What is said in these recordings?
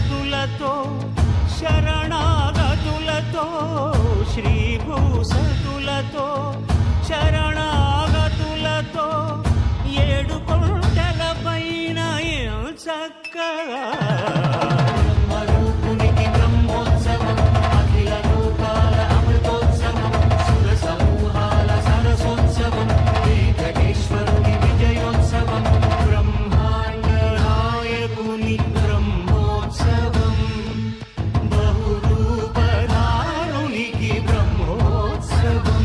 శరణాగతులతో శరణాగతులతో శ్రీభూసతులతో శరణాగతులతో ఏడు కొండల పైన చక్కగా బ్రహ్మరూపునికి బ్రహ్మోత్సవం అఖిల లోకాల అమృతోత్సవం సుర సమూహాల సరసోత్సవం వెంకటేశ్వరుని విజయోత్సవం బ్రహ్మాండ నాయకుని బ్రహ్మోత్సవం బహురూపధారునికి బ్రహ్మోత్సవం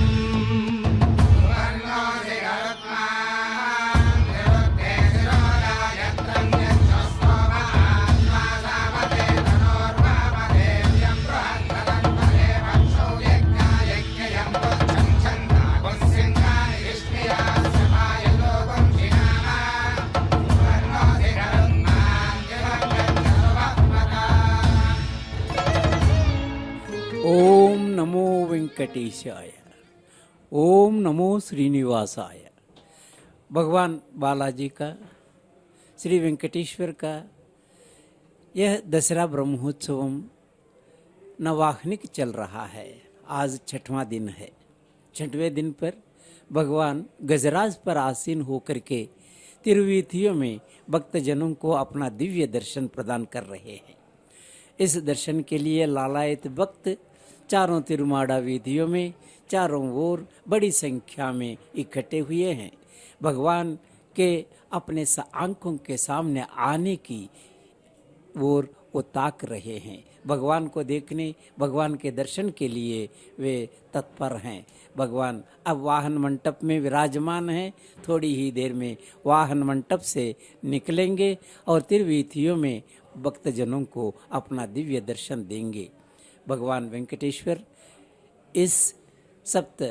ओम नमो वेंकटेशाय, ओम नमो श्रीनिवासाय। भगवान बालाजी का, श्री वेंकटेश्वर का यह दशहरा ब्रह्मोत्सवम नवाहनिक चल रहा है। आज 6वां दिन है। 6वें दिन पर भगवान गजराज पर आसीन होकर के तिरुवीथियों में भक्तजनों को अपना दिव्य दर्शन प्रदान कर रहे हैं। इस दर्शन के लिए लालायत भक्त चारों तिरुमाड़ा वीथियों में चारों ओर बड़ी संख्या में इकट्ठे हुए हैं। भगवान के अपने आंखों के सामने आने की ओर वो ताक रहे हैं। भगवान को देखने, भगवान के दर्शन के लिए वे तत्पर हैं। भगवान अब वाहन मंटप में विराजमान हैं। थोड़ी ही देर में वाहन मंटप से निकलेंगे और तिरुवीथियों में भक्तजनों को अपना दिव्य दर्शन देंगे। भगवान वेंकटेश्वर इस सप्त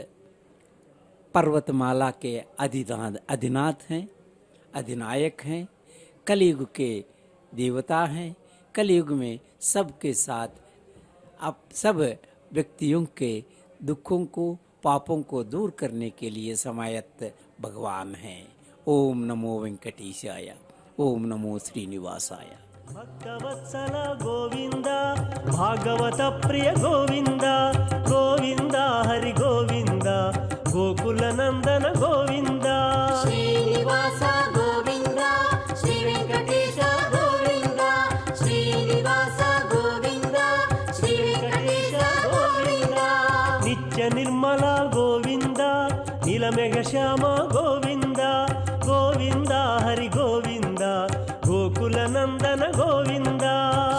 पर्वतमाला के अधिनाथ हैं, अधिनायक हैं, कलयुग के देवता हैं। कलयुग में सबके साथ अब सब व्यक्तियों के दुखों को, पापों को दूर करने के लिए समायत्त भगवान हैं। ओम नमो वेंकटेशाय, ओम नमो श्रीनिवासाय। भक्तवत्सल गोविंद भागवत प्रिय गोविंद गोविंद हरि गोविंद गोकुल नंदन गोविंद श्रीनिवास गोविंद श्री वेंकटेश गोविंद श्रीनिवास गोविंद श्री वेंकटेश गोविंद नित्य निर्मल गोविंद नीलमेघ श्याम गोविंद गोविंद हरि गोविंद गोकुल नंदन गोविंद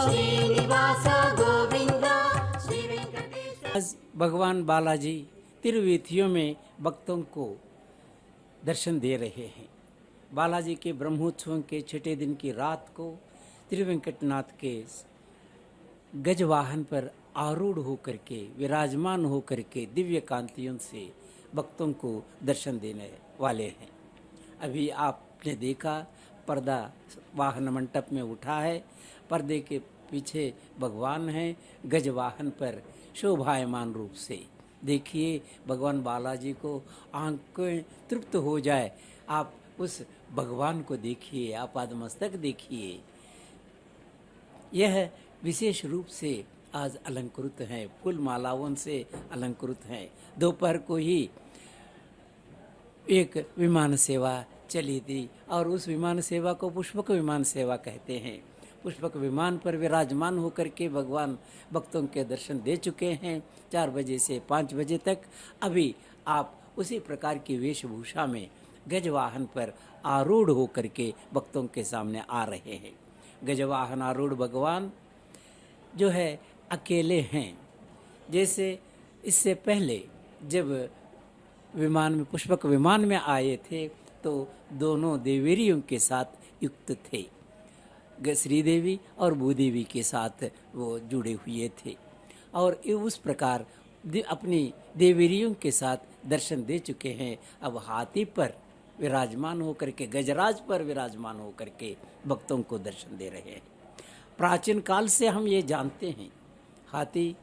श्रीनिवास गोविंद श्री वेंकटेश। आज भगवान बालाजी तिरुवीथियों में भक्तों को दर्शन दे रहे हैं। बालाजी के ब्रह्मोत्सव के 6ठे दिन की रात को तिरुवेंकटनाथ के गजवाहन पर आरूढ़ होकर के, विराजमान होकर के दिव्य कांतियों से भक्तों को दर्शन देने वाले हैं। अभी आपने देखा पर्दा वाहन मंटप में उठा है। पर्दे के पीछे भगवान हैं गजवाहन पर शोभायमान रूप से। देखिए भगवान बालाजी को आंखें तृप्त हो जाए। आप उस भगवान को देखिए, आप आदमस्तक देखिए। यह विशेष रूप से आज अलंकृत हैं, फूल मालाओं से अलंकृत हैं। दोपहर को ही एक विमान सेवा चली थी और उस विमान सेवा को पुष्पक विमान सेवा कहते हैं। पुष्पक विमान पर विराजमान होकर के भगवान भक्तों के दर्शन दे चुके हैं 4 बजे से 5 बजे तक। अभी आप उसी प्रकार की वेशभूषा में गजवाहन पर आरूढ़ होकर के भक्तों के सामने आ रहे हैं। गजवाहन आरूढ़ भगवान जो है अकेले हैं। जैसे इससे पहले जब विमान में, पुष्पक विमान में आए थे तो दोनों देवेरियों के साथ युक्त थे। श्रीदेवी और भूदेवी के साथ वो जुड़े हुए थे और उस प्रकार अपनी देवेरियों के साथ दर्शन दे चुके हैं। अब हाथी पर विराजमान होकर के, गजराज पर विराजमान होकर के भक्तों को दर्शन दे रहे हैं। प्राचीन काल से हम ये जानते हैं हाथी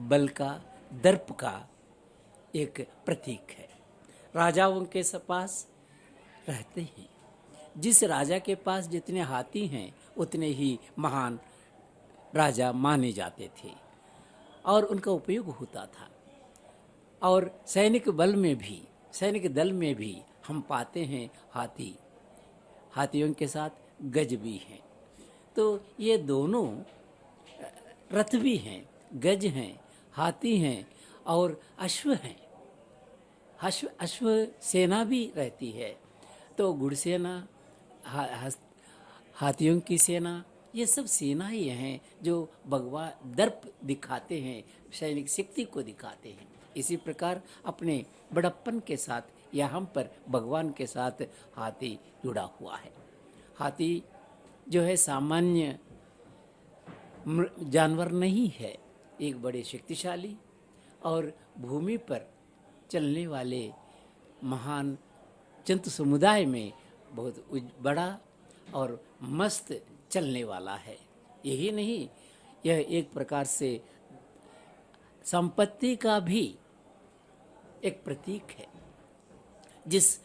बल का, दर्प का एक प्रतीक है। राजाओं के पास रहते हैं। जिस राजा के पास जितने हाथी हैं उतने ही महान राजा माने जाते थे और उनका उपयोग होता था। और सैनिक दल में भी हम पाते हैं हाथी, हाथियों के साथ गज भी हैं। तो ये दोनों रथ भी हैं, गज हैं, हाथी हैं और अश्व हैं। अश्व सेना भी रहती है। तो घुड़सेना, हाथियों की सेना, ये सब सेनाएं हैं जो भगवान दर्प दिखाते हैं, सैनिक शक्ति को दिखाते हैं। इसी प्रकार अपने बड़प्पन के साथ यहाँ पर भगवान के साथ हाथी जुड़ा हुआ है। हाथी जो है सामान्य जानवर नहीं है, एक बड़े शक्तिशाली और भूमि पर चलने वाले महान जंतु समुदाय में बहुत बड़ा और मस्त चलने वाला है। यही नहीं, यह एक प्रकार से संपत्ति का भी एक प्रतीक है। जिस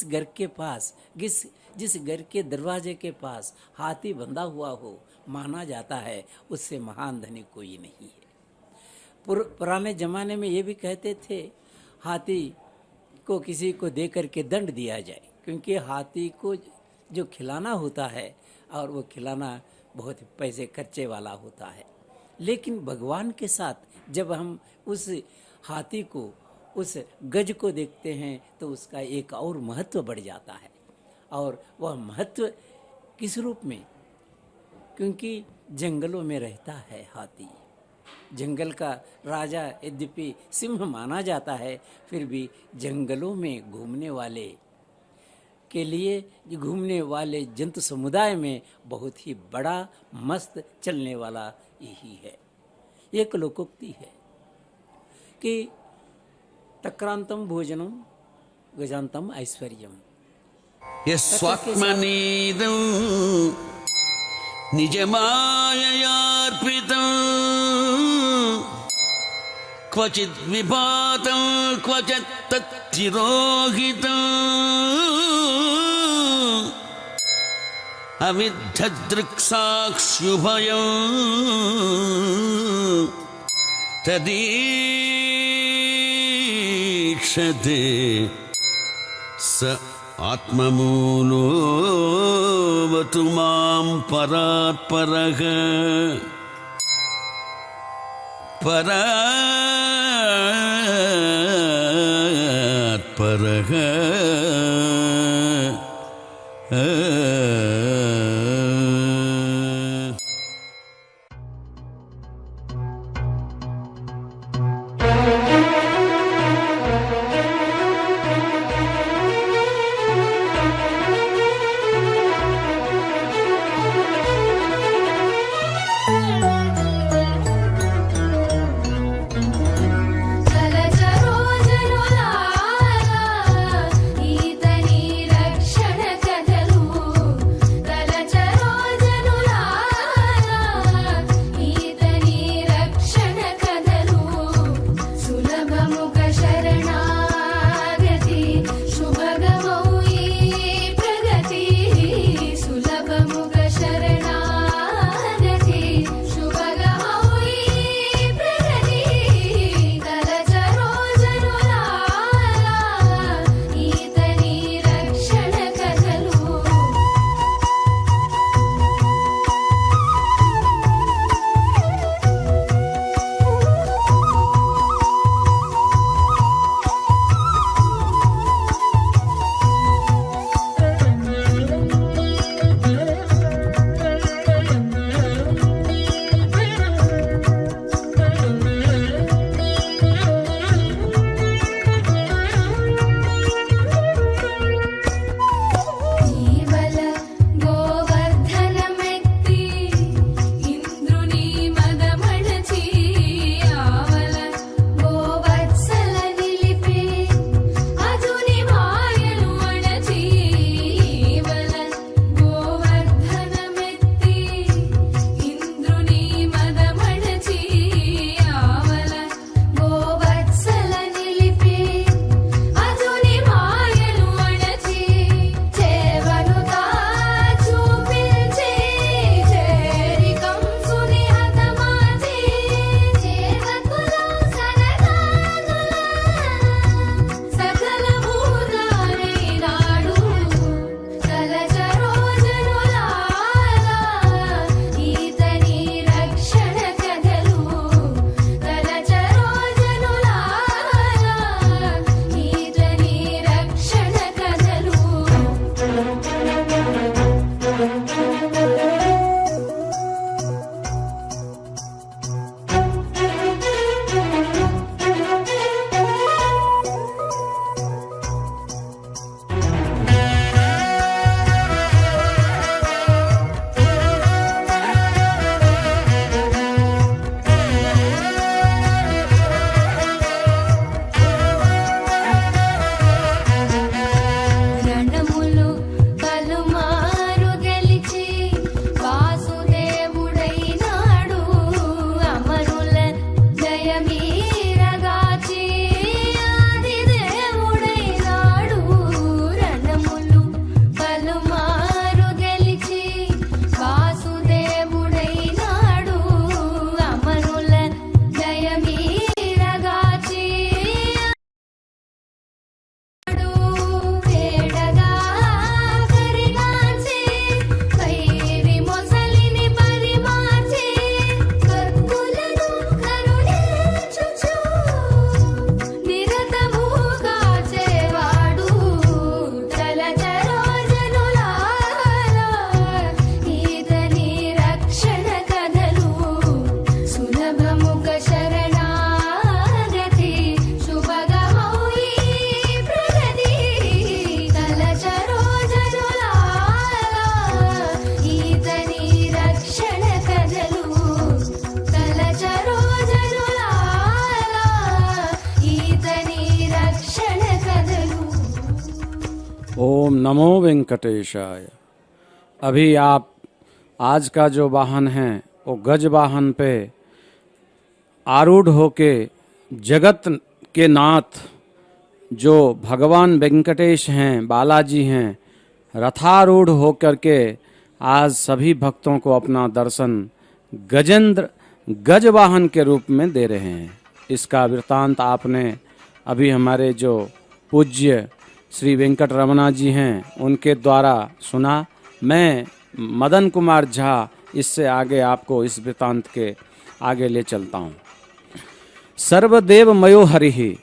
घर के पास, जिस घर के दरवाजे के पास हाथी बंधा हुआ हो, माना जाता है उससे महान धनी कोई नहीं है। पुराने जमाने में ये भी कहते थे हाथी को किसी को दे करके दंड दिया जाए, क्योंकि हाथी को जो खिलाना होता है और वो खिलाना बहुत पैसे खर्चे वाला होता है। लेकिन भगवान के साथ जब हम उस हाथी को, उस गज को देखते हैं तो उसका एक और महत्व बढ़ जाता है। और वह महत्व किस रूप में? क्योंकि जंगलों में रहता है हाथी, जंगल का राजा यद्यपि सिंह माना जाता है, फिर भी जंगलों में घूमने वाले के लिए, घूमने वाले जंतु समुदाय में बहुत ही बड़ा मस्त चलने वाला यही है। एक लोकोक्ति है कि तक्रांतम भोजनम गजांतम ऐश्वर्यम। यस्वात्मनीदं निजमाययार्पितं क्वचित् विभातं क्वचित् तत्तिरोहितं अविद्धदृक्साक्ष्युभयं तदीक्षते स आत्ममूलोऽवतु मां परात्परः। परात्परः ఈతని రక్షణ కథలు नमो वेंकटेशाय। अभी आप आज का जो वाहन है वो गज वाहन पे आरूढ़ होके जगत के नाथ जो भगवान वेंकटेश हैं, बालाजी हैं, रथारूढ़ होकर के आज सभी भक्तों को अपना दर्शन गजेंद्र गज वाहन के रूप में दे रहे हैं। इसका वृत्तांत आपने अभी हमारे जो पूज्य श्री वेंकट रमना जी हैं उनके द्वारा सुना। मैं मदन कुमार झा इससे आगे आपको इस वृत्तांत के आगे ले चलता हूँ। सर्वदेव मयो हरिहि,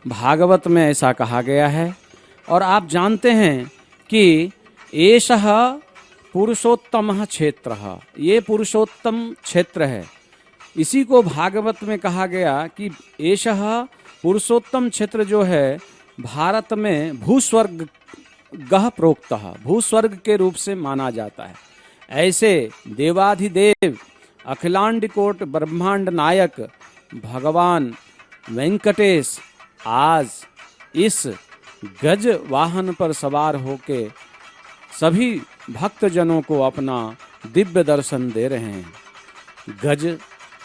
भागवत में ऐसा कहा गया है। और आप जानते हैं कि एषः पुरुषोत्तम क्षेत्र, ये पुरुषोत्तम क्षेत्र है। इसी को भागवत में कहा गया कि एषः पुरुषोत्तम क्षेत्र जो है भारत में भूस्वर्ग गह प्रोक्तः, भूस्वर्ग के रूप से माना जाता है। ऐसे देवाधिदेव अखिलांड कोट ब्रह्मांड नायक भगवान वेंकटेश आज इस गज वाहन पर सवार होके सभी भक्तजनों को अपना दिव्य दर्शन दे रहे हैं। गज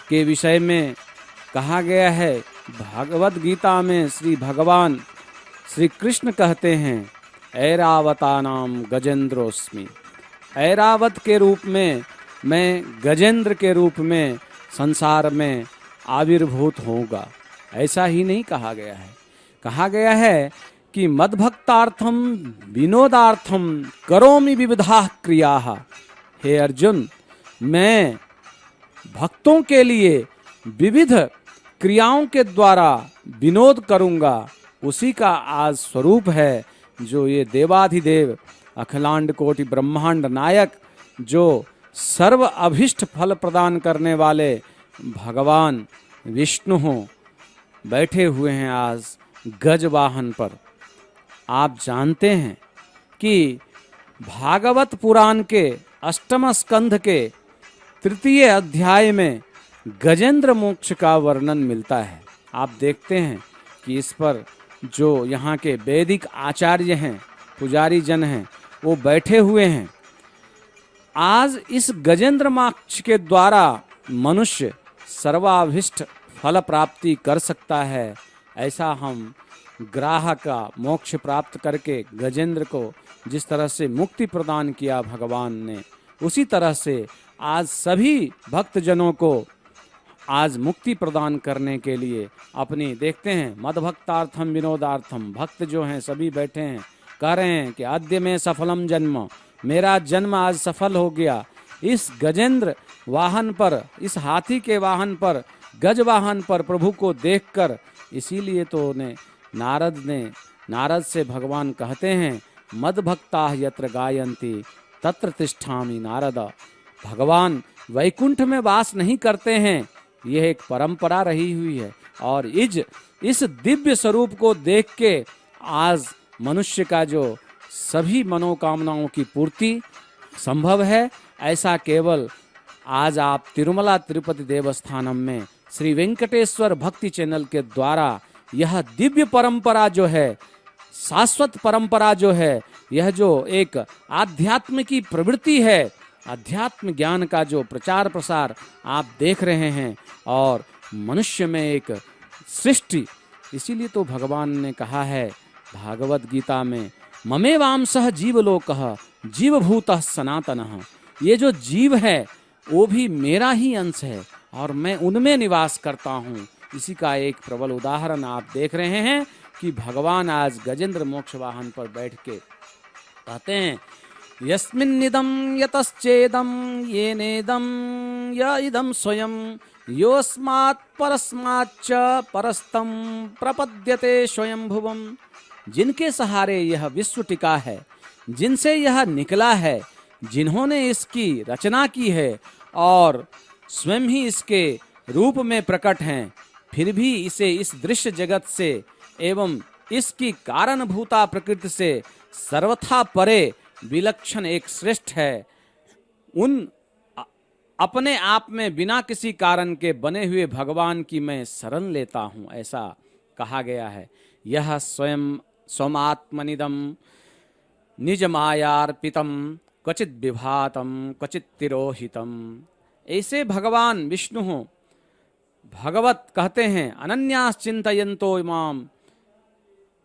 के विषय में कहा गया है भगवद गीता में, श्री भगवान श्री कृष्ण कहते हैं ऐरावतानाम गजेंद्रोस्मि, ऐरावत के रूप में मैं गजेंद्र के रूप में संसार में आविर्भूत होऊंगा। ऐसा ही नहीं कहा गया है, कहा गया है कि मद्भक्तार्थम विनोदार्थम करोमि विविधा क्रियाः। हे अर्जुन, मैं भक्तों के लिए विविध क्रियाओं के द्वारा विनोद करूंगा। उसी का आज स्वरूप है जो ये देवाधिदेव अखिलांड कोटि ब्रह्मांड नायक जो सर्व अभिष्ट फल प्रदान करने वाले भगवान विष्णु हो बैठे हुए हैं आज गज वाहन पर। आप जानते हैं कि भागवत पुराण के अष्टम स्कंध के तृतीय अध्याय में गजेंद्र मोक्ष का वर्णन मिलता है। आप देखते हैं कि इस पर जो यहाँ के वैदिक आचार्य हैं, पुजारी जन हैं, वो बैठे हुए हैं। आज इस गजेंद्र मोक्ष के द्वारा मनुष्य सर्वाभिष्ट फल प्राप्ति कर सकता है। ऐसा हम ग्राह का मोक्ष प्राप्त करके गजेंद्र को जिस तरह से मुक्ति प्रदान किया भगवान ने, उसी तरह से आज सभी भक्तजनों को आज मुक्ति प्रदान करने के लिए अपनी देखते हैं मद्भक्तार्थम विनोदार्थम, भक्त जो हैं सभी बैठे हैं, कह रहे हैं कि आद्य में सफलम जन्म, मेरा जन्म आज सफल हो गया। इस गजेंद्र वाहन पर, इस हाथी के वाहन पर, गज वाहन पर प्रभु को देखकर, इसीलिए तो नारद से भगवान कहते हैं मद्भक्ता यत्र गायन्ति तत्र तिष्ठामि नारद। भगवान वैकुंठ में वास नहीं करते हैं, यह एक परंपरा रही हुई है। और इस दिव्य स्वरूप को देख के आज मनुष्य का जो सभी मनोकामनाओं की पूर्ति संभव है। ऐसा केवल आज आप तिरुमला तिरुपति देवस्थानम में श्री वेंकटेश्वर भक्ति चैनल के द्वारा यह दिव्य परंपरा जो है, शाश्वत परंपरा जो है, यह जो एक आध्यात्म की प्रवृत्ति है, अध्यात्म ज्ञान का जो प्रचार प्रसार आप देख रहे हैं और मनुष्य में एक सृष्टि, इसीलिए तो भगवान ने कहा है भागवत गीता में ममेवांसः जीवलोकः जीवभूतः सनातनः। ये जो जीव है वो भी मेरा ही अंश है और मैं उनमें निवास करता हूँ। इसी का एक प्रबल उदाहरण आप देख रहे हैं कि भगवान आज गजेंद्र मोक्ष वाहन पर बैठ के कहते हैं यस्मिन्निदं यतश्चेदं येनेदं य इदं स्वयं योऽस्मात् परस्माच्च परस्तं प्रपद्यते स्वयंभुवम्। जिनके सहारे यह विश्व टिका है, जिनसे यह निकला है, जिन्होंने इसकी रचना की है और स्वयं ही इसके रूप में प्रकट हैं, फिर भी इसे इस दृश्य जगत से एवं इसकी कारणभूता प्रकृति से सर्वथा परे विलक्षण एक श्रेष्ठ है। उन अपने आप में बिना किसी कारण के बने हुए भगवान की मैं शरण लेता हूँ, ऐसा कहा गया है। यह स्वयं स्वमात्मनिदम निज मायार्पितम क्वचित विभातम क्वचित तिरोहितम। ऐसे भगवान विष्णु हो, भगवत कहते हैं अनन्यास चिंतयन्तो इमाम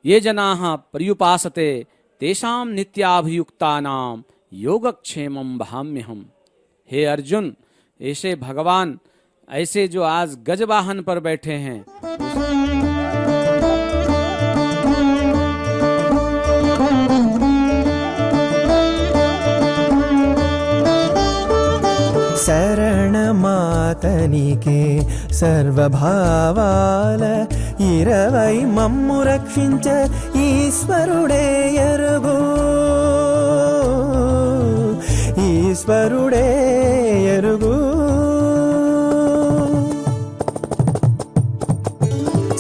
ये जनाः पर्युपासते तेषां नित्याभियुक्तानां योगक्षेमं भाम्यहम्। हे अर्जुन, ऐसे भगवान, ऐसे जो आज गजवाहन पर बैठे हैं, శరణమాతనికే సర్వభావాల ఇరవై మమ్ము రక్షించ ఈశ్వరుడే ఎరుగు, ఈశ్వరుడే ఎరుగు।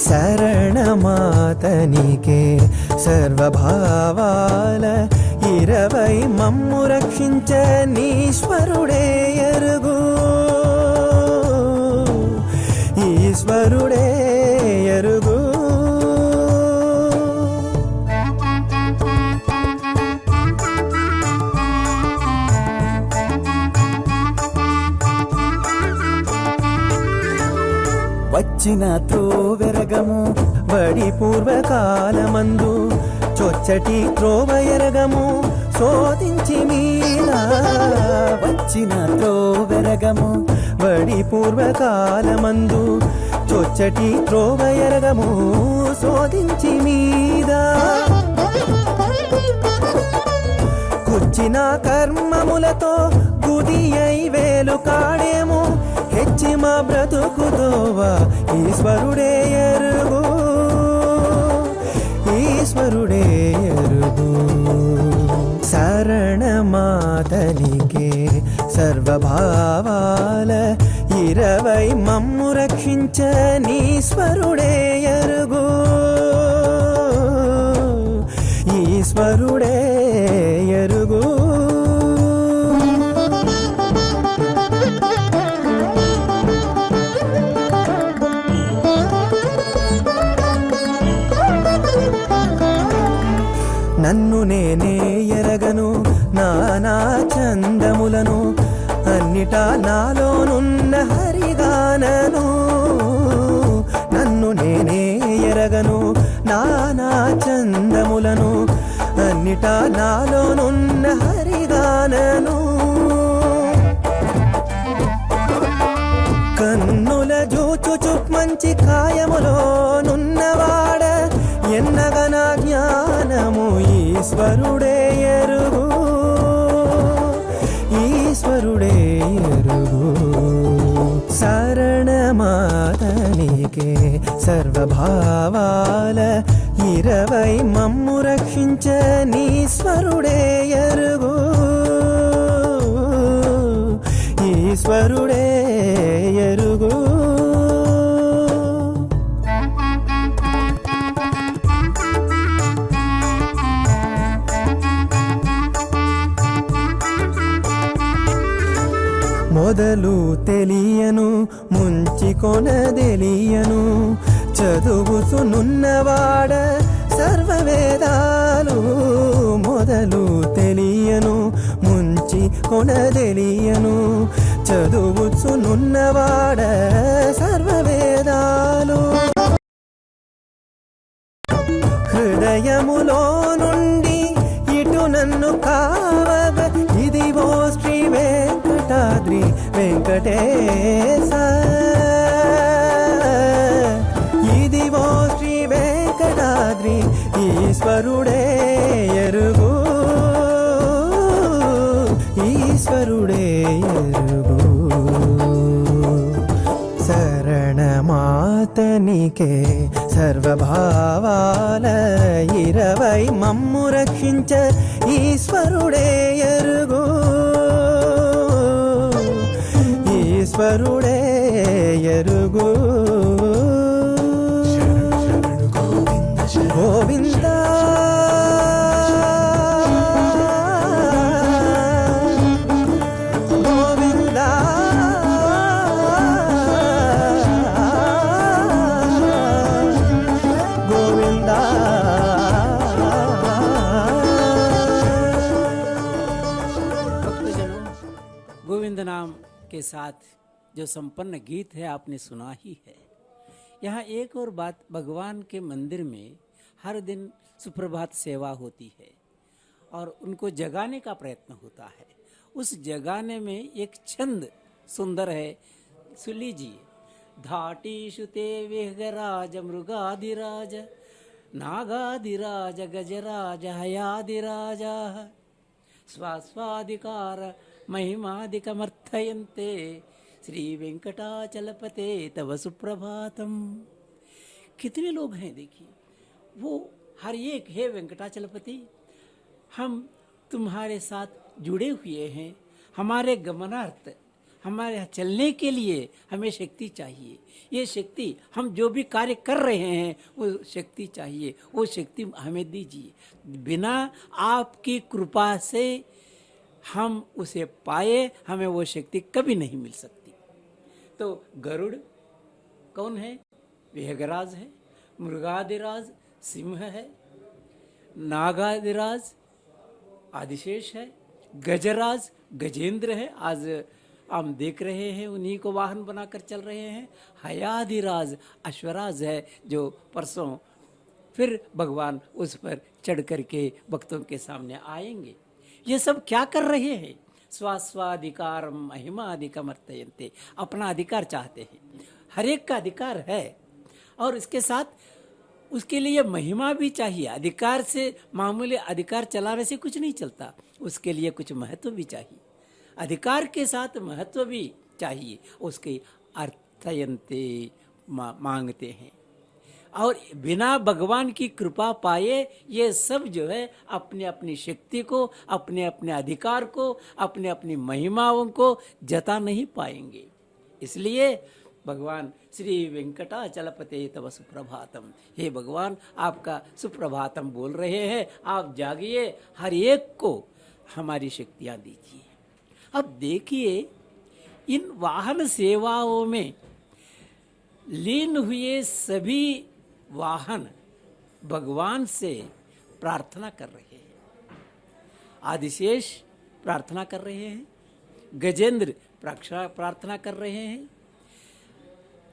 శరణమాతనికే సర్వభావాల ఇరవై మమ్ము రక్షించ నీశ్వరుడే ఎరుగు, ఈశ్వరుడే ఎరుగు। వచ్చిన త్రోవెరగము వడి పూర్వకాలమందు చొచ్చటి త్రోవ ఎరగము శోధించి మీద, వచ్చిన త్రోవెరగము వడి పూర్వకాలమందు చొచ్చటి త్రోవ ఎరగము శోధించి మీద, కూర్చిన కర్మములతో గుది అయి వేలు కాడేమో హెచ్చి మా బ్రతుకుదోవా ఈశ్వరుడే ఎరుగు, ఈశ్వరుడే ఎరుగు। శరణమాతనికే సర్వభావాల ఇరవై మమ్ము రక్షించ నీశ్వరుడే ఎరుగు, ఈశ్వరుడే ఎరుగు। నన్ను నేనే ఎరగను నానా చందములను అన్నిటా నాలోనున్న హరిగానను, నన్ను నేనే ఎరగను నానా చందములను అన్నిటా నాలోనున్న హరిగానను। కన్నుల జూచుచు మంచి కాయములో నున్నవాడ ఎన్నగన జ్ఞానము ఈశ్వరుడే ఎరుగు, ఈశ్వరుడే ఎరుగు। శరణమాతనికే సర్వభావాల ఇరవై మమ్ము రక్షించ నీశ్వరుడే ఎరుగు, ఈశ్వరుడే ఎరుగు। మొదలు తెలియను ముంచి కొనదెలియను చదువుతున్నవాడ సర్వవేదాలు, మొదలు తెలియను ముంచి కొనదెలియను చదువుతున్నవాడ సర్వవేదాలు। హృదయములో నుండి ఇటు నన్ను కావగ ఇదివో శ్రీ వెంకటాద్రి వెంకటేశ, ఇదివో శ్రీ వెంకటాద్రి ఈశ్వరుడే ఎరుగు, ఈశ్వరుడే ఎరుగు। శరణమాతనికే సర్వభావాల ఇరవై మమ్ము రక్షించ ఈశ్వరుడే ఎరుగు, ఈశ్వరుడే ఎరుగు। గోవింద గోవింద గోవింద गोविंद नाम के साथ जो संपन्न गीत है आपने सुना ही है। यहाँ एक और बात, भगवान के मंदिर में हर दिन सुप्रभात सेवा होती है और उनको जगाने का प्रयत्न होता है। उस जगाने में एक छंद सुंदर है, सुन लीजिए। धाटीषु ते विहगराज मृगाधिराज नागाधिराज गजराज हयाधिराज स्वास्वाधिकार महिमादिकमर्थयन्ते श्री वेंकटाचलपते तव सुप्रभातम। कितने लोग हैं देखिए, वो हर एक, हे वेंकटाचलपति हम तुम्हारे साथ जुड़े हुए हैं, हमारे गमनार्थ, हमारे चलने के लिए हमें शक्ति चाहिए। ये शक्ति, हम जो भी कार्य कर रहे हैं वो शक्ति चाहिए, वो शक्ति हमें दीजिए। बिना आपकी कृपा से हम उसे पाए, हमें वो शक्ति कभी नहीं मिल सकती। तो गरुड़ कौन है? विहगराज है, मृगाधिराज सिंह है, नागाधिराज आदिशेष है, गजराज गजेंद्र है, आज हम देख रहे हैं उन्हीं को वाहन बनाकर चल रहे हैं। हयाधिराज अश्वराज है, जो परसों फिर भगवान उस पर चढ़ करके भक्तों के सामने आएंगे। ये सब क्या कर रहे हैं? स्वास्वाधिकार महिमाधिकम अर्थयन्ते, अपना अधिकार चाहते हैं। हर एक का अधिकार है और इसके साथ उसके लिए महिमा भी चाहिए। अधिकार से, मामूली अधिकार चलाने से कुछ नहीं चलता, उसके लिए कुछ महत्व भी चाहिए। अधिकार के साथ महत्व भी चाहिए, उसके अर्थयन्ते मांगते हैं। और बिना भगवान की कृपा पाए ये सब जो है अपने अपनी शक्ति को, अपने अपने अधिकार को, अपने अपनी महिमाओं को जता नहीं पाएंगे। इसलिए भगवान श्री वेंकटाचलपते तव सुप्रभातम, हे भगवान आपका सुप्रभातम बोल रहे हैं। आप जागिए, हर एक को हमारी शक्तियाँ दीजिए। अब देखिए, इन वाहन सेवाओं में लीन हुए सभी वाहन भगवान से प्रार्थना कर रहे हैं। आदिशेष प्रार्थना कर रहे हैं, गजेंद्र प्रार्थना कर रहे हैं।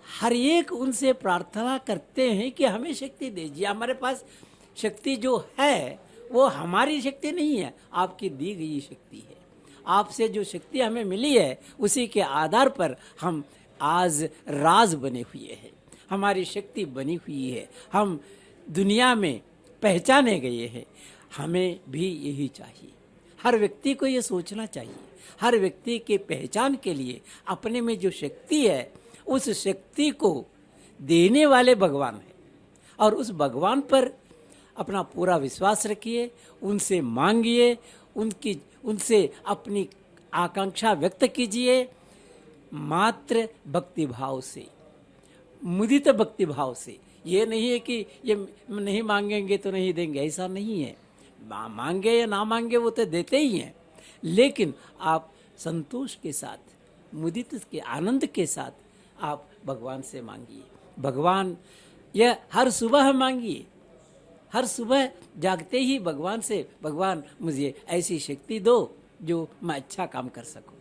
हर एक उनसे प्रार्थना करते हैं कि हमें शक्ति दीजिए। हमारे पास शक्ति जो है वो हमारी शक्ति नहीं है, आपकी दी गई शक्ति है। आपसे जो शक्ति हमें मिली है उसी के आधार पर हम आज राज बने हुए हैं, हमारी शक्ति बनी हुई है, हम दुनिया में पहचाने गए हैं। हमें भी यही चाहिए। हर व्यक्ति को ये सोचना चाहिए, हर व्यक्ति के पहचान के लिए अपने में जो शक्ति है उस शक्ति को देने वाले भगवान हैं और उस भगवान पर अपना पूरा विश्वास रखिए, उनसे मांगिए, उनसे अपनी आकांक्षा व्यक्त कीजिए। मात्र भक्ति भाव से, मुदित भक्ति भाव से। ये नहीं है कि ये नहीं मांगेंगे तो नहीं देंगे, ऐसा नहीं है। मांगे या ना मांगे वो तो देते ही हैं, लेकिन आप संतोष के साथ, मुदित के आनंद के साथ आप भगवान से मांगिए। भगवान, यह हर सुबह मांगिए, हर सुबह जागते ही भगवान से, भगवान मुझे ऐसी शक्ति दो जो मैं अच्छा काम कर सकूं।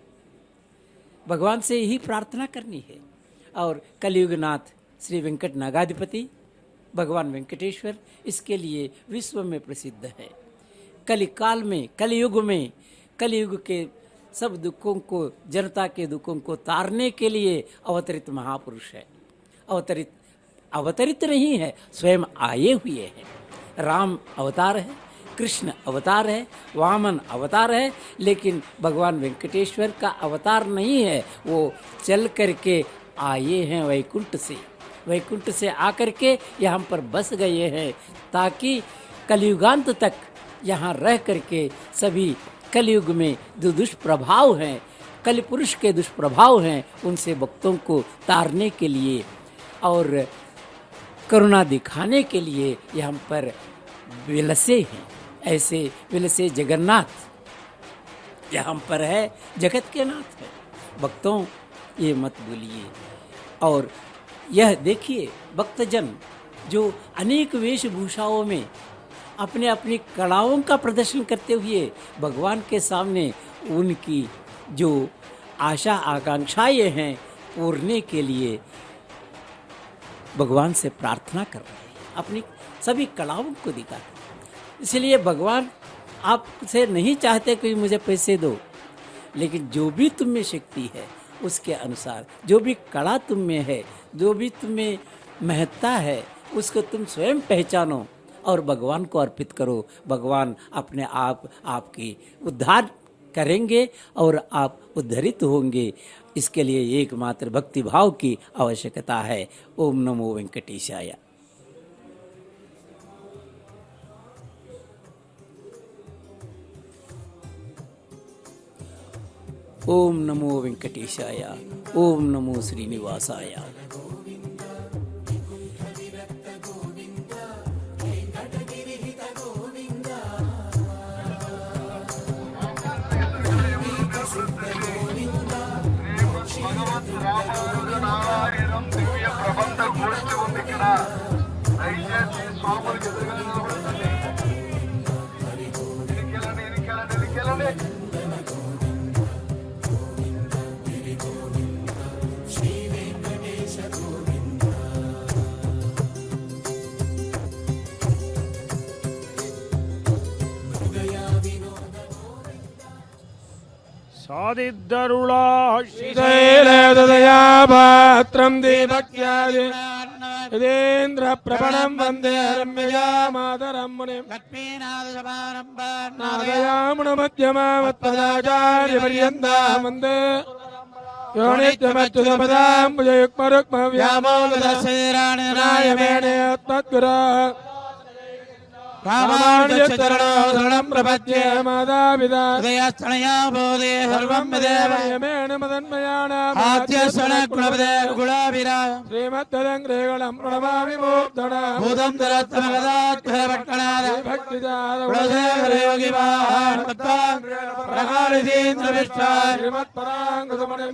भगवान से यही प्रार्थना करनी है। और कलियुगनाथ श्री वेंकट नागाधिपति भगवान वेंकटेश्वर इसके लिए विश्व में प्रसिद्ध है। कलिकाल में, कलियुग के सब दुखों को, जनता के दुखों को तारने के लिए अवतरित महापुरुष है। अवतरित नहीं है, स्वयं आए हुए हैं। राम अवतार है, कृष्ण अवतार है, वामन अवतार है, लेकिन भगवान वेंकटेश्वर का अवतार नहीं है। वो चल करके आए हैं वैकुंठ से आकर के यहाँ पर बस गए हैं, ताकि कलियुगांत तक यहाँ रह करके सभी कलियुग में जो दुष्प्रभाव हैं, कलिपुरुष के दुष्प्रभाव हैं, उनसे भक्तों को तारने के लिए और करुणा दिखाने के लिए यहाँ पर विलसे हैं। ऐसे विलसे जगन्नाथ यहाँ पर है, जगत के नाथ है। भक्तों ये मत भूलिए। और यह देखिए, भक्तजन जो अनेक वेशभूषाओं में अपने अपनी कलाओं का प्रदर्शन करते हुए भगवान के सामने उनकी जो आशा आकांक्षाएं हैं पूरने के लिए भगवान से प्रार्थना कर रहे हैं, अपनी सभी कलाओं को दिखा रहे हैं। इसलिए भगवान आपसे नहीं चाहते कि मुझे पैसे दो, लेकिन जो भी तुम में शक्ति है उसके अनुसार, जो भी कला तुम में है, जो भी तुम में महत्ता है, उसको तुम स्वयं पहचानो और भगवान को अर्पित करो। भगवान अपने आप आपकी उद्धार करेंगे और आप उद्धरित होंगे। इसके लिए एकमात्र भक्ति भाव की आवश्यकता है। ओम नमो वेंकटेशाय। ओम नमो वेंकटेशाय। ओम नमो श्रीनिवासाय। రామాయణం దివ్య ప్రబంధ గోష్ఠి ఉంది ఇక్కడ. దయచేసి స్వాములకు ఎదురుగా నిలబడండి. ఎనికెళ్ళండి. సాదిద్దరుళా శ్రీశైలదయాపాత్రం దీపక్యాది యదేంద్ర ప్రపణం వందే రమ్యయా మాతరం మునిం నాదయామున మధ్యమామత్పదాచార్య పర్యంతం వందే यो नित्यमच्युतपदां भुजयुग्मरुक्मव्यामोदशराणिरायमेणेत्मद्गुरो रामानुजचरणो शरणं प्रपद्ये मातापिता हृदयस्थलया बोधे सर्वं विदेव यमेन मदन्मयानाम् आद्यश्रणकुलपदे कुलाभिराम श्रीमद्ददङ्ग्रेगणं प्रणमामि मूर्धना भूतं दरत्तमगदात्मभट्टनाद भक्तिदाद योगिवान् प्रकालितीन्द्रविष्टाय श्रीमत्पराङ्गुतमणिं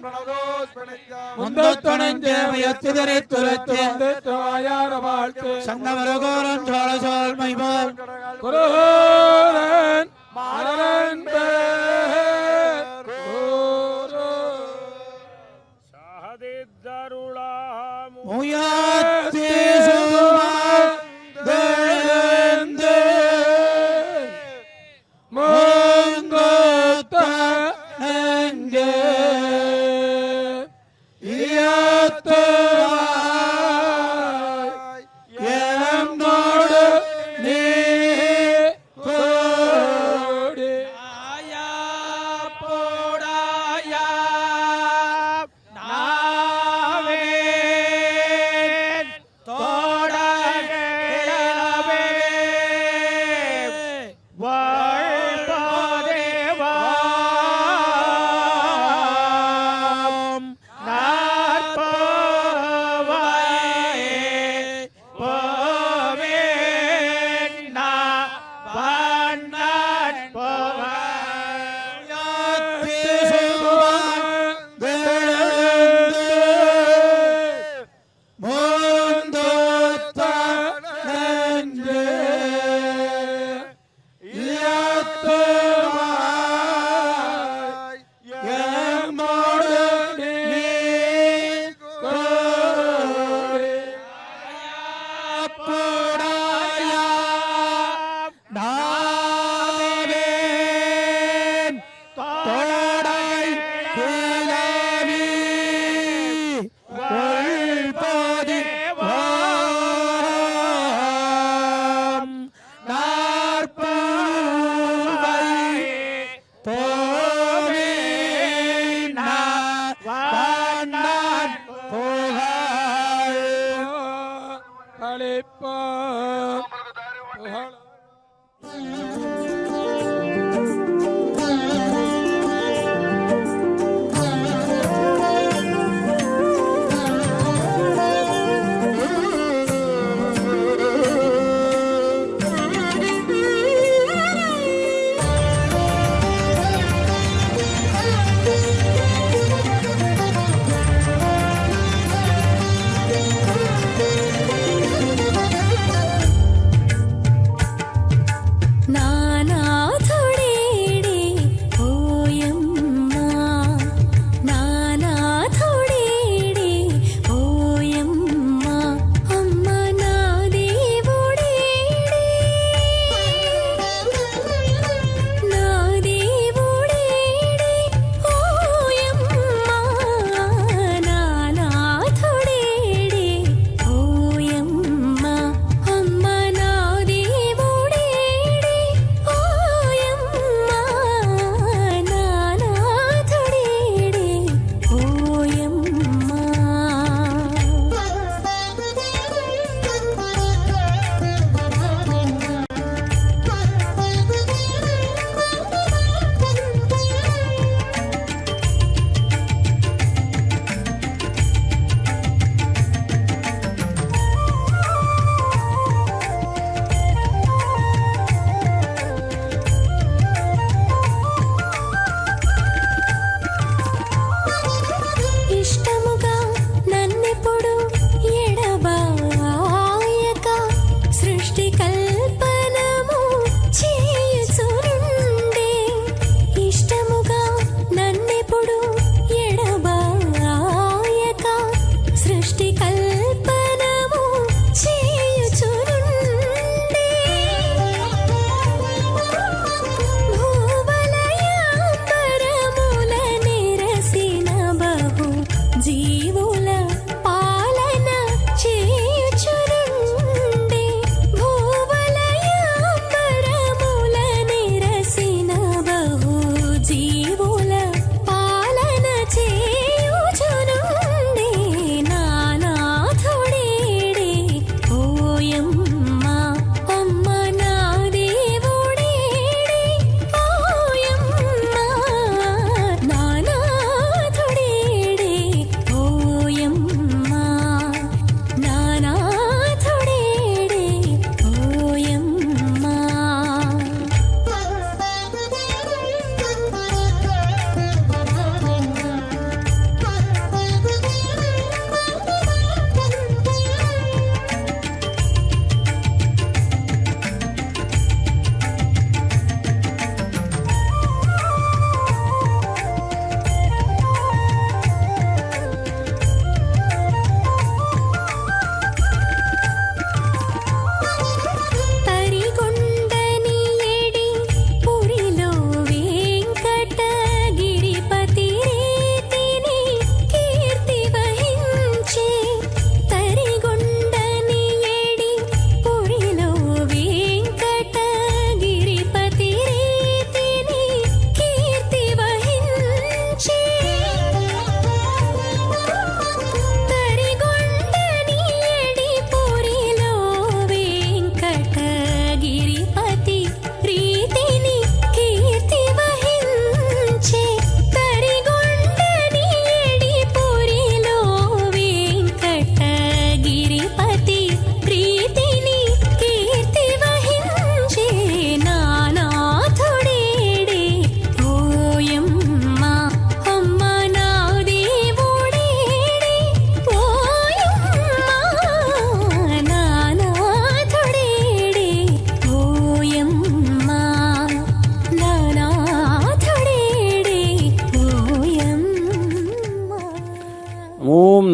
मुन्दोत्तणं जयमयत्तिदरित्तुरत्ते देत्तवायारवाழ்ते सङ्गमरघोरं छोळसोल् महिमोल् குருஹோரன் மாரன் பேர் குரு சாஹதித்தருளாம் முயத்தி சுமந்தே மங்கோத்த நெஞ்சே இயத்தவாய்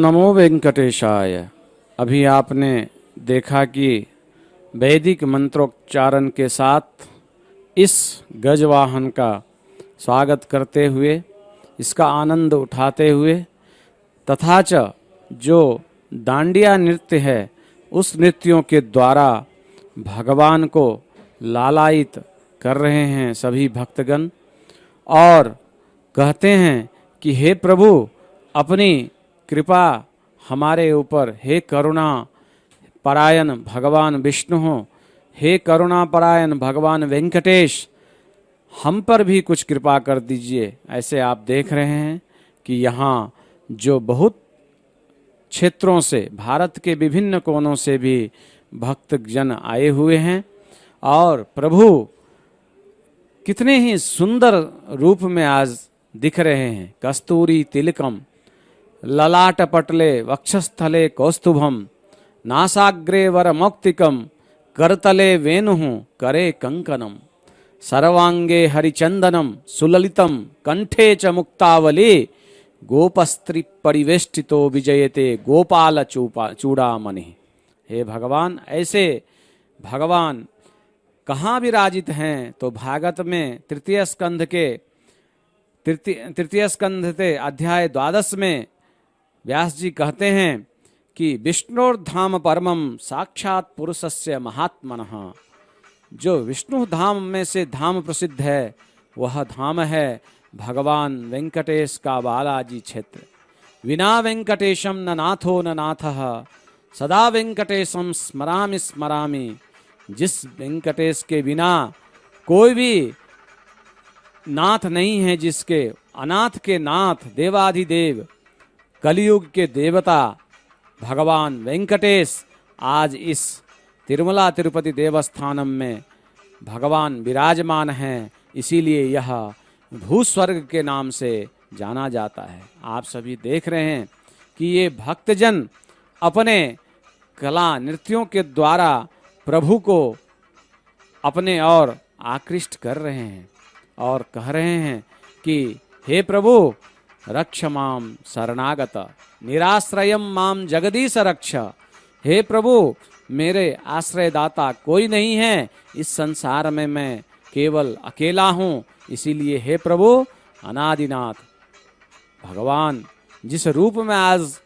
नमो वेंकटेशाय। अभी आपने देखा कि वैदिक मंत्रोच्चारण के साथ इस गजवाहन का स्वागत करते हुए, इसका आनंद उठाते हुए, तथा च जो डांडिया नृत्य है उस नृत्यों के द्वारा भगवान को लालायित कर रहे हैं सभी भक्तगण, और कहते हैं कि हे प्रभु अपनी कृपा हमारे ऊपर, हे करुणा परायण भगवान विष्णु हो, हे करुणा परायण भगवान वेंकटेश, हम पर भी कुछ कृपा कर दीजिए। ऐसे आप देख रहे हैं कि यहाँ जो बहुत क्षेत्रों से, भारत के विभिन्न कोनों से भी भक्तजन आए हुए हैं और प्रभु कितने ही सुंदर रूप में आज दिख रहे हैं। कस्तूरी तिलकम ललाट पटले वक्षस्थले कौस्तुभम नासाग्रे वर मौक्तिकम करतले वेणुः करे कंकनम सर्वांगे हरिचंदनम सुललितम कंठे च मुक्तावली गोपस्त्री परिवेष्टितो विजयते गोपाल चूड़ामणि। हे भगवान, ऐसे भगवान कहाँ विराजित हैं? तो भागवत में तृतीय स्कंध के अध्याय 12 में व्यास जी कहते हैं कि विष्णुर्धाम परमम साक्षात पुरुषस्य महात्मनः। जो विष्णु धाम में से धाम प्रसिद्ध है वह धाम है भगवान वेंकटेश का बालाजी क्षेत्र। विना वेंकटेशम न नाथो न नाथः सदा वेंकटेशम स्मरामि स्मरामि। जिस वेंकटेश के बिना कोई भी नाथ नहीं है, जिसके अनाथ के नाथ देवाधिदेव कलयुग के देवता भगवान वेंकटेश आज इस तिरुमला तिरुपति देवस्थानम में भगवान विराजमान हैं। इसीलिए यह भूस्वर्ग के नाम से जाना जाता है। आप सभी देख रहे हैं कि ये भक्तजन अपने कला नृत्यों के द्वारा प्रभु को अपने ओर आकृष्ट कर रहे हैं और कह रहे हैं कि हे प्रभु रक्ष माम शरणागत निराश्रयम माम जगदीश रक्ष। हे प्रभु मेरे आश्रयदाता कोई नहीं है, इस संसार में मैं केवल अकेला हूँ। इसीलिए हे प्रभु अनादिनाथ भगवान जिस रूप में आज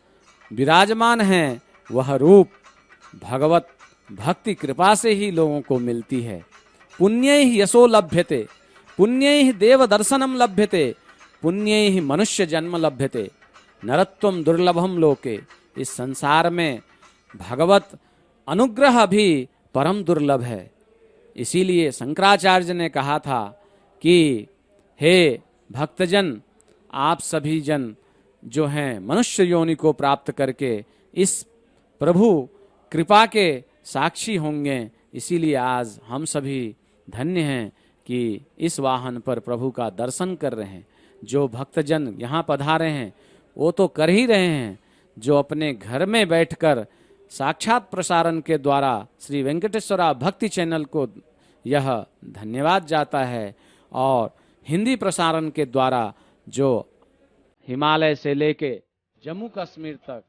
विराजमान हैं वह रूप भगवत भक्ति कृपा से ही लोगों को मिलती है। पुण्यैः यशो लभ्यते पुण्यैः देव दर्शनम लभ्यते पुण्यैः मनुष्य जन्म लभ्यते नरत्वम दुर्लभम लोके। इस संसार में भगवत अनुग्रह भी परम दुर्लभ है। इसीलिए शंकराचार्य ने कहा था कि हे भक्तजन, आप सभी जन जो हैं मनुष्य योनि को प्राप्त करके इस प्रभु कृपा के साक्षी होंगे। इसीलिए आज हम सभी धन्य हैं कि इस वाहन पर प्रभु का दर्शन कर रहे हैं। जो भक्तजन यहाँ पधारे हैं वो तो कर ही रहे हैं, जो अपने घर में बैठकर साक्षात प्रसारण के द्वारा श्री वेंकटेश्वरा भक्ति चैनल को यह धन्यवाद जाता है, और हिंदी प्रसारण के द्वारा जो हिमालय से लेके जम्मू कश्मीर तक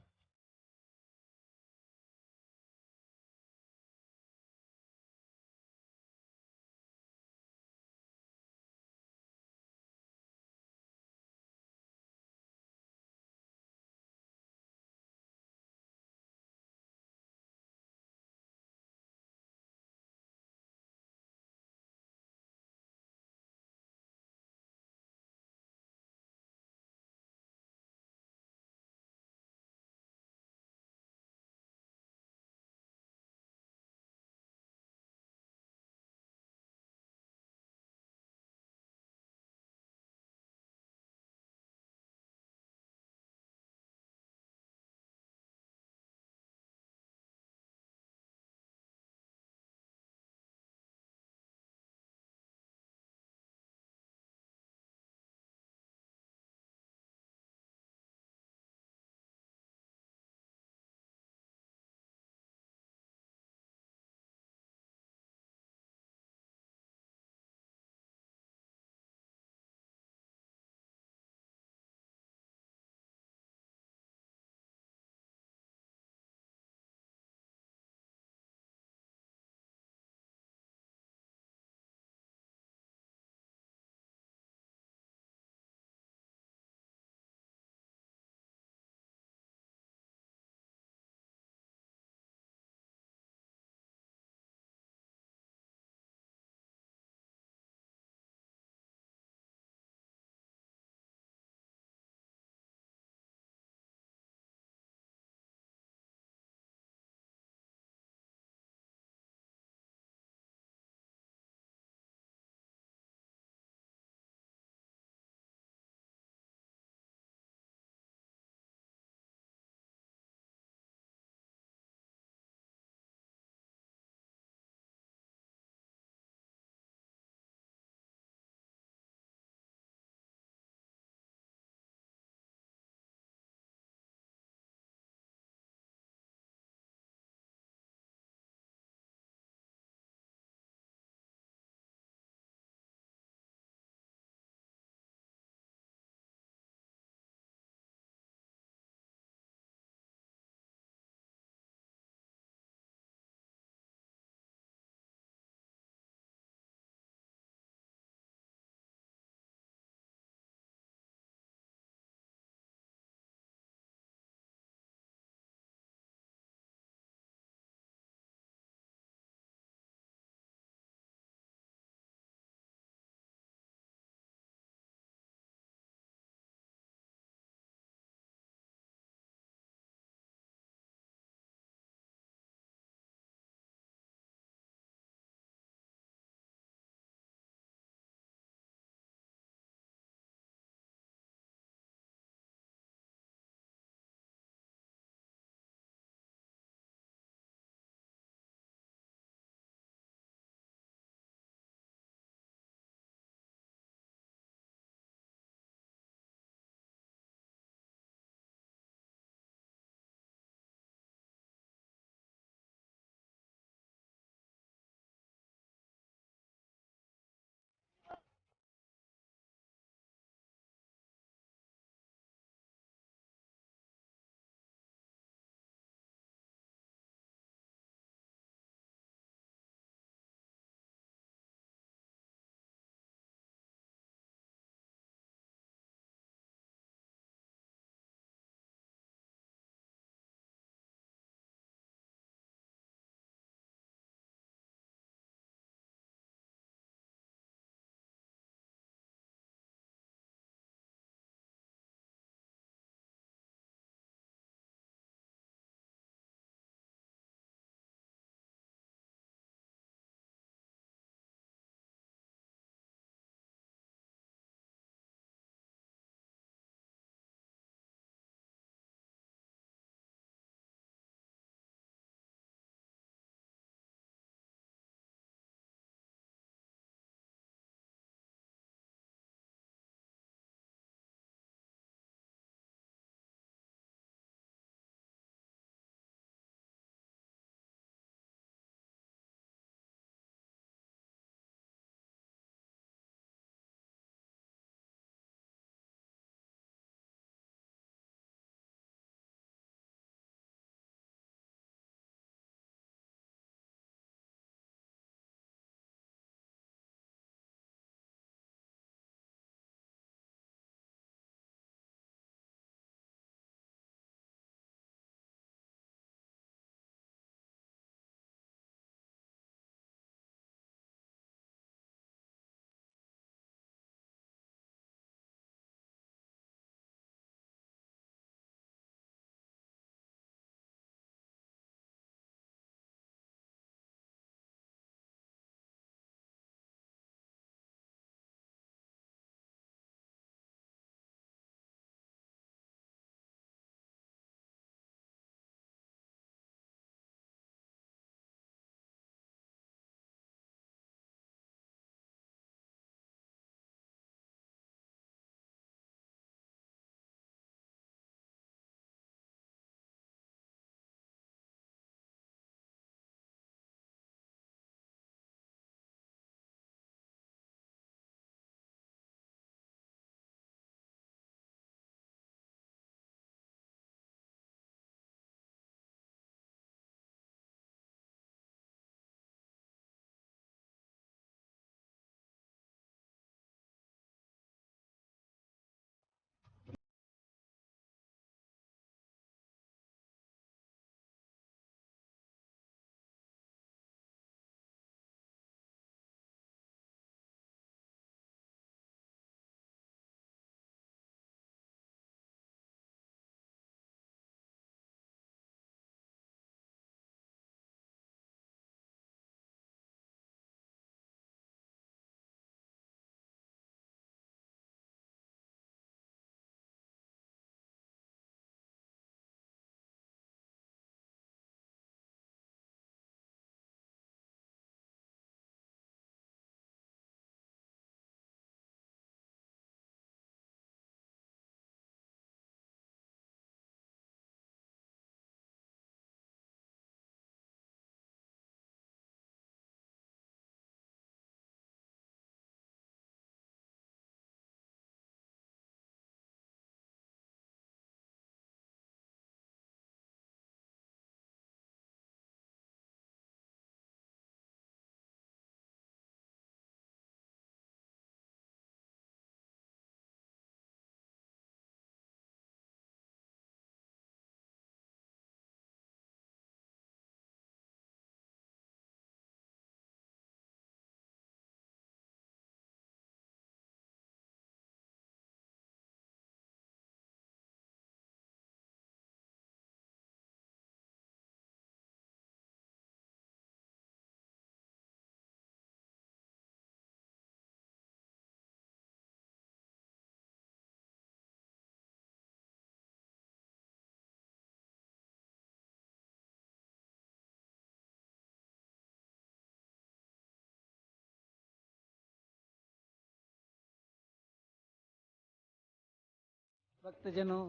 भक्तजनों,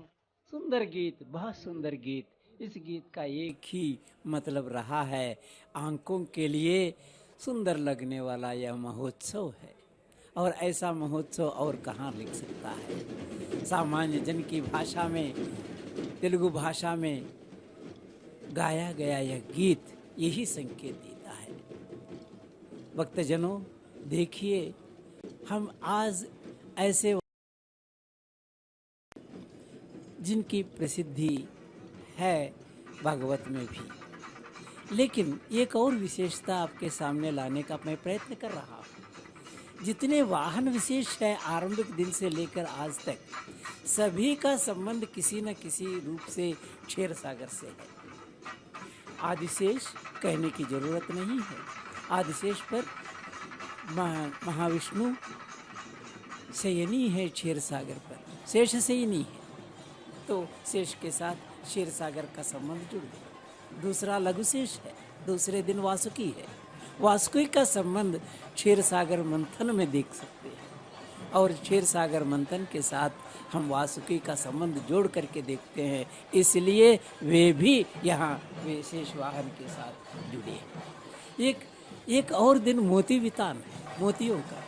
सुंदर गीत, बहुत सुंदर गीत। इस गीत का एक ही मतलब रहा है, आंखों के लिए सुंदर लगने वाला यह महोत्सव है। और ऐसा महोत्सव और कहाँ लिख सकता है। सामान्य जन की भाषा में, तेलुगु भाषा में गाया गया यह गीत यही संकेत देता है। भक्तजनों, देखिए, हम आज ऐसे जिनकी प्रसिद्धि है भागवत में भी, लेकिन एक और विशेषता आपके सामने लाने का मैं प्रयत्न कर रहा हूँ। जितने वाहन विशेष है आरंभिक दिन से लेकर आज तक, सभी का संबंध किसी न किसी रूप से क्षीर सागर से है। आदिशेष कहने की जरूरत नहीं है। आदिशेष पर महाविष्णु शयनी है, क्षीर सागर पर शेष शयनी है, तो शेष के साथ क्षीर सागर का संबंध जुड़ गया। दूसरा लघुशेष है, दूसरे दिन वासुकी है। वासुकी का संबंध क्षीर सागर मंथन में देख सकते हैं, और क्षीर सागर मंथन के साथ हम वासुकी का संबंध जोड़ करके देखते हैं, इसलिए वे भी यहाँ विशेष वाहन के साथ जुड़े हैं। एक और दिन मोती वितान है, मोतियों का।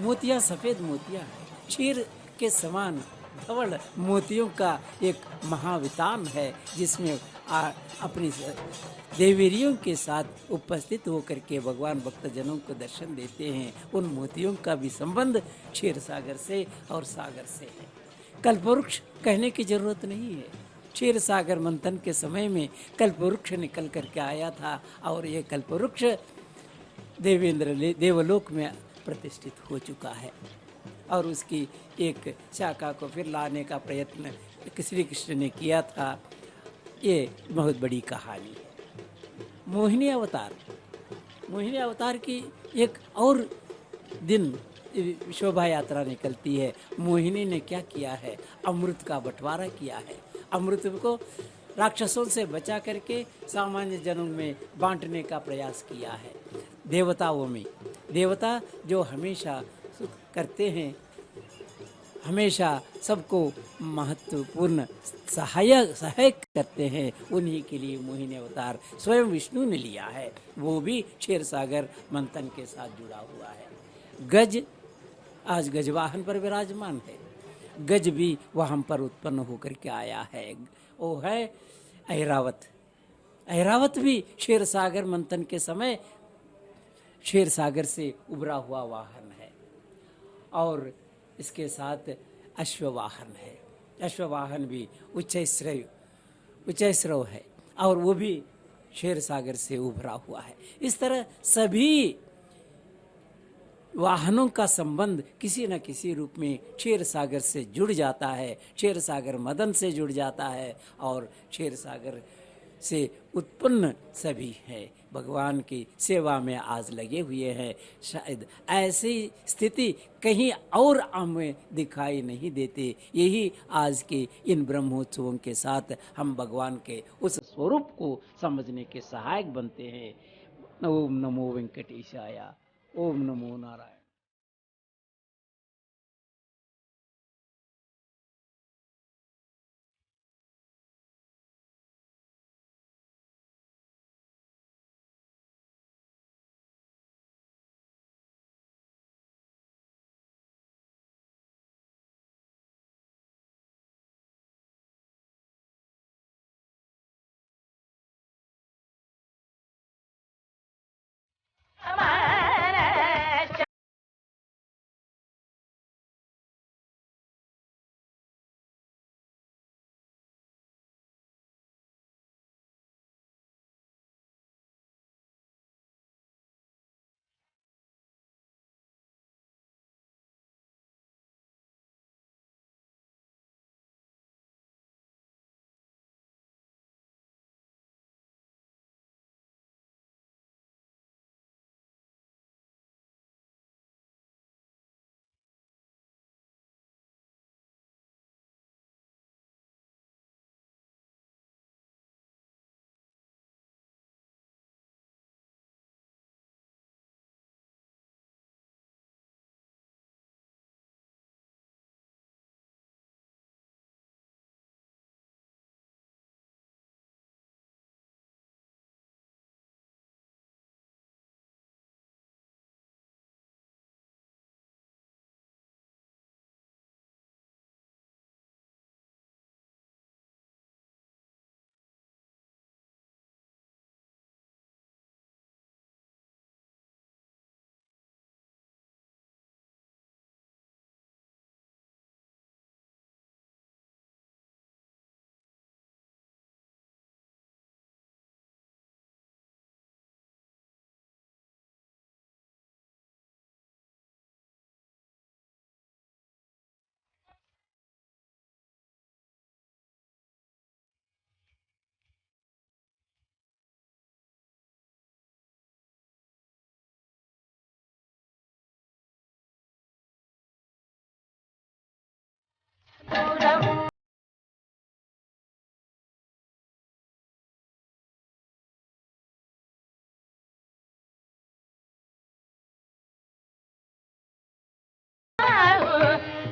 मोतियाँ सफ़ेद मोतियाँ हैं, क्षीर के समान धवल मोतियों का एक महावितान है, जिसमें अपनी देवेरियों के साथ उपस्थित होकर के भगवान भक्तजनों को दर्शन देते हैं। उन मोतियों का भी संबंध क्षीर सागर से और सागर से है। कल्पवृक्ष कहने की जरूरत नहीं है। क्षीर सागर मंथन के समय में कल्पवृक्ष निकल करके आया था, और ये कल्पवृक्ष देवलोक में प्रतिष्ठित हो चुका है, और उसकी एक शाखा को फिर लाने का प्रयत्न श्री कृष्ण ने किया था। ये बहुत बड़ी कहानी है। मोहिनी अवतार की एक और दिन शोभा यात्रा निकलती है। मोहिनी ने क्या किया है? अमृत का बंटवारा किया है। अमृत को राक्षसों से बचा करके सामान्य जनों में बांटने का प्रयास किया है। देवताओं में, देवता जो हमेशा करते हैं, हमेशा सबको महत्वपूर्ण सहायक करते हैं, उन्हीं के लिए मोहिनी अवतार स्वयं विष्णु ने लिया है। वो भी क्षीर सागर मंथन के साथ जुड़ा हुआ है। गज आज गजवाहन पर विराजमान है। गज भी वहाँ पर उत्पन्न होकर के आया है। वो है ऐरावत। ऐरावत भी क्षीर सागर मंथन के समय क्षीर सागर से उभरा हुआ वाहन है। और इसके साथ अश्ववाहन है। अश्ववाहन भी उच्चैश्रव है, और वो भी क्षीर सागर से उभरा हुआ है। इस तरह सभी वाहनों का संबंध किसी न किसी रूप में क्षीर सागर से जुड़ जाता है, क्षीर सागर मदन से जुड़ जाता है, और क्षीर सागर से उत्पन्न सभी हैं, भगवान की सेवा में आज लगे हुए हैं। शायद ऐसी स्थिति कहीं और हमें दिखाई नहीं देती। यही आज के इन ब्रह्मोत्सवों के साथ हम भगवान के उस स्वरूप को समझने के सहायक बनते हैं। ओम नमो वेंकटेशाय, ओम नमो नारायण।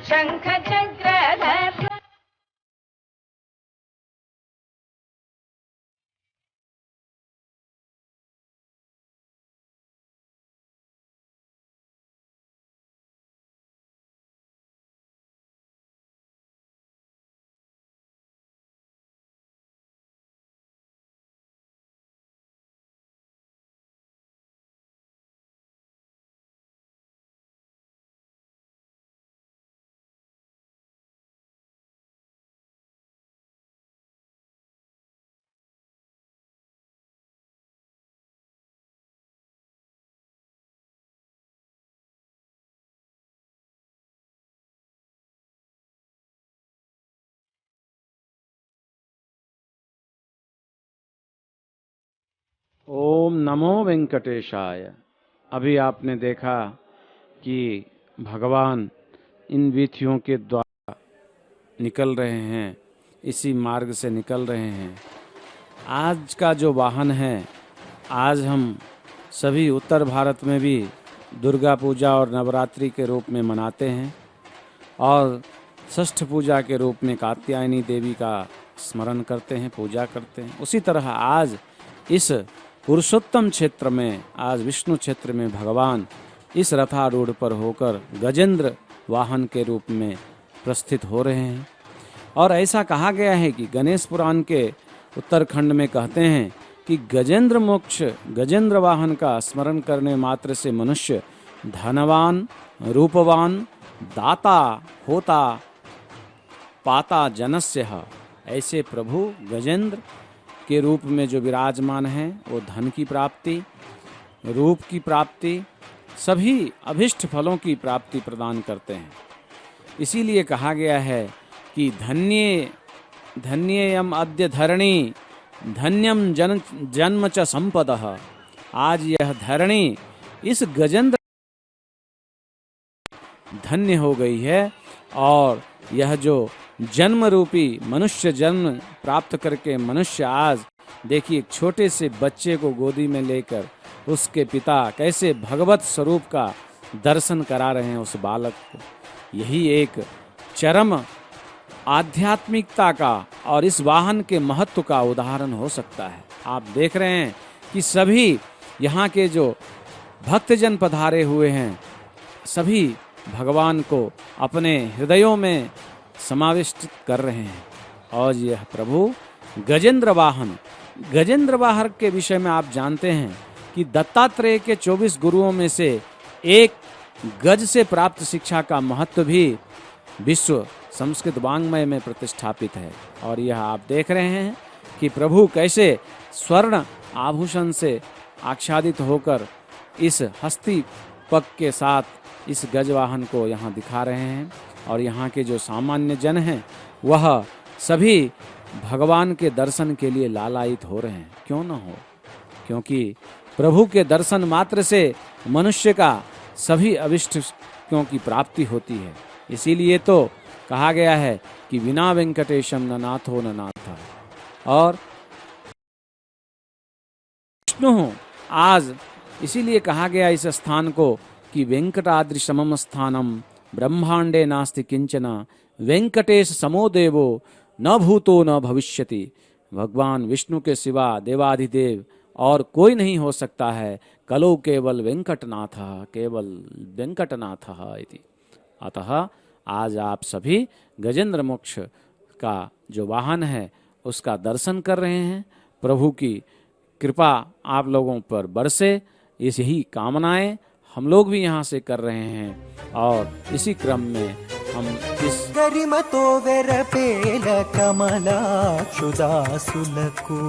शंख चक्रधर ओम नमो वेंकटेशाय। अभी आपने देखा कि भगवान इन वीथियों के द्वारा निकल रहे हैं, इसी मार्ग से निकल रहे हैं। आज का जो वाहन है, आज हम सभी उत्तर भारत में भी दुर्गा पूजा और नवरात्रि के रूप में मनाते हैं और षष्ठ पूजा के रूप में कात्यायनी देवी का स्मरण करते हैं, पूजा करते हैं। उसी तरह आज इस पुरुषोत्तम क्षेत्र में, आज विष्णु क्षेत्र में भगवान इस रथारूढ़ पर होकर गजेंद्र वाहन के रूप में प्रस्थित हो रहे हैं। और ऐसा कहा गया है कि गणेश पुराण के उत्तरखंड में कहते हैं कि गजेंद्र मोक्ष, गजेंद्र वाहन का स्मरण करने मात्र से मनुष्य धनवान, रूपवान, दाता होता पाता जनस्य। ऐसे प्रभु गजेंद्र के रूप में जो विराजमान हैं, वो धन की प्राप्ति, रूप की प्राप्ति, सभी अभिष्ट फलों की प्राप्ति प्रदान करते हैं। इसीलिए कहा गया है कि धन्येयम अद्य धरणी धन्यम जन्म च संपदः। आज यह धरणी इस गजेंद्र धन्य हो गई है और यह जो जन्म रूपी मनुष्य जन्म प्राप्त करके मनुष्य आज देखिए एक छोटे से बच्चे को गोदी में लेकर उसके पिता कैसे भगवत स्वरूप का दर्शन करा रहे हैं उस बालक को। यही एक चरम आध्यात्मिकता का और इस वाहन के महत्व का उदाहरण हो सकता है। आप देख रहे हैं कि सभी यहाँ के जो भक्तजन पधारे हुए हैं, सभी भगवान को अपने हृदयों में समाविष्ट कर रहे हैं। और यह प्रभु गजेंद्र वाहन, गजेंद्र वाहन के विषय में आप जानते हैं कि दत्तात्रेय के 24 गुरुओं में से एक गज से प्राप्त शिक्षा का महत्व भी विश्व संस्कृत वाङ्मय में प्रतिष्ठापित है। और यह आप देख रहे हैं कि प्रभु कैसे स्वर्ण आभूषण से आच्छादित होकर इस हस्ती पग के साथ इस गजवाहन को यहाँ दिखा रहे हैं। और यहाँ के जो सामान्य जन हैं वह सभी भगवान के दर्शन के लिए लालायित हो रहे हैं। क्यों न हो, क्योंकि प्रभु के दर्शन मात्र से मनुष्य का सभी अभिष्टों की प्राप्ति होती है। इसीलिए तो कहा गया है कि बिना वेंकटेशम न नाथो न नाथ। और विष्णु आज इसीलिए कहा गया इस स्थान को कि वेंकटाद्रि समम स्थानम ब्रह्मांडे नास्ति किंचन वेंकटेश समो देवो न भूतो न भविष्यति। भगवान विष्णु के सिवा देवाधिदेव और कोई नहीं हो सकता है। कलो केवल वेंकटनाथ, केवल वेंकटनाथ इति। अतः आज आप सभी गजेंद्र मोक्ष का जो वाहन है उसका दर्शन कर रहे हैं। प्रभु की कृपा आप लोगों पर बरसे, इस ही कामनाएं हम लोग भी यहाँ से कर रहे हैं। और इसी क्रम में हम इस गरिमतो वेरपेल कमला क्षुदासुलकु